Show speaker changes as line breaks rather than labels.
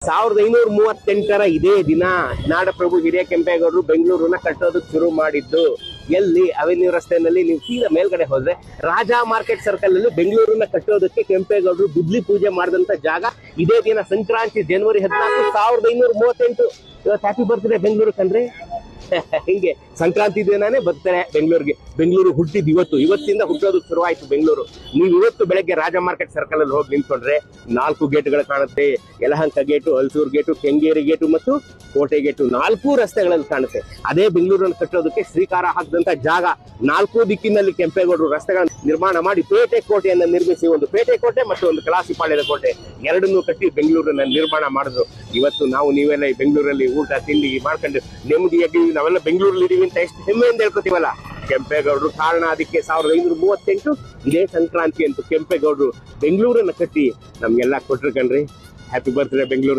1538 ಇದೇ ದಿನ ನಾಡಪ್ರಭು ಹಿರಿಯ ಕೆಂಪೇಗೌಡರು ಬೆಂಗಳೂರನ್ನ ಕಟ್ಟೋದಕ್ಕೆ ಶುರು ಮಾಡಿದ್ದು. ಎಲ್ಲಿ ಅವೆನ್ಯೂ ರಸ್ತೆಯಲ್ಲಿ ನೀವು ಸೀದಾ ಮೇಲ್ಗಡೆ ಹೋದ್ರೆ ರಾಜಾ ಮಾರ್ಕೆಟ್ ಸರ್ಕಲ್ ಅಲ್ಲಿ ಬೆಂಗಳೂರನ್ನ ಕಟ್ಟೋದಕ್ಕೆ ಕೆಂಪೇಗೌಡರು ಗುದ್ಲಿ ಪೂಜೆ ಮಾಡಿದಂತ ಜಾಗ ಇದೇ ದಿನ. ಸಂಕ್ರಾಂತಿ ಜನವರಿ 14, 1538. ಇವತ್ತು ಹ್ಯಾಪಿ ಬರ್ತ್ಡೇ ಬೆಂಗಳೂರು ಕಂಡ್ರೆ. ಹಿಂಗೆ ಸಂಕ್ರಾಂತಿ ದಿನಾನೇ ಬರ್ತಾರೆ ಬೆಂಗಳೂರಿಗೆ. ಬೆಂಗಳೂರು ಹುಟ್ಟಿದ್ ಇವತ್ತಿಂದ ಹುಟ್ಟೋದಕ್ಕೆ ಶುರುವಾಯ್ತು ಬೆಂಗಳೂರು. ನೀವು ಇವತ್ತು ಬೆಳಗ್ಗೆ ರಾಜ ಮಾರ್ಕೆಟ್ ಸರ್ಕಲ್ ಅಲ್ಲಿ ಹೋಗಿ ನಿಂತ್ಕೊಂಡ್ರೆ 4 ಗೇಟ್ಗಳು ಕಾಣುತ್ತೆ. Yelahanka gate, Halasuru gate, Kengeri gate ಮತ್ತು ಕೋಟೆ ಗೇಟು, 4 ರಸ್ತೆಗಳಲ್ಲಿ ಕಾಣುತ್ತೆ. ಅದೇ ಬೆಂಗಳೂರನ್ನು ಕಟ್ಟೋದಕ್ಕೆ ಶ್ರೀಕಾರ ಹಾಕಿದಂತ ಜಾಗ. 4 ದಿಕ್ಕಿನಲ್ಲಿ ಕೆಂಪೇಗೌಡರು ರಸ್ತೆಗಳನ್ನು ನಿರ್ಮಾಣ ಮಾಡಿ ಪೇಟೆ ಕೋಟೆಯನ್ನು ನಿರ್ಮಿಸಿ, ಒಂದು ಪೇಟೆ ಕೋಟೆ ಮತ್ತು ಒಂದು ಕಲಾಸಿಪಾಳ್ಯದ ಕೋಟೆ ಎರಡನ್ನೂ ಕಟ್ಟಿ ಬೆಂಗಳೂರನ್ನ ನಿರ್ಮಾಣ ಮಾಡಿದ್ರು. ಇವತ್ತು ನಾವು ನೀವೆಲ್ಲ ಈ ಬೆಂಗಳೂರಲ್ಲಿ ಊಟ ತಿಂಡಿ ಮಾಡ್ಕೊಂಡು ನೆಮ್ಮದಿಯಾಗಿ ನಾವೆಲ್ಲ ಬೆಂಗಳೂರಲ್ಲಿ ಇದೀವಿ ಅಂತ ಎಷ್ಟು ಹೆಮ್ಮೆಯಿಂದ ಹೇಳ್ಕೊತೀವಲ್ಲ. ಕೆಂಪೇಗೌಡರು ಕಾರಣ. ಅದಕ್ಕೆ 1538 ಇದೇ ಸಂಕ್ರಾಂತಿ ಅಂತೂ ಕೆಂಪೇಗೌಡರು ಬೆಂಗಳೂರನ್ನ ಕಟ್ಟಿ ನಮ್ಗೆಲ್ಲ ಕೊಟ್ರು ಕಣ್ರಿ. Happy birthday Bengaluru.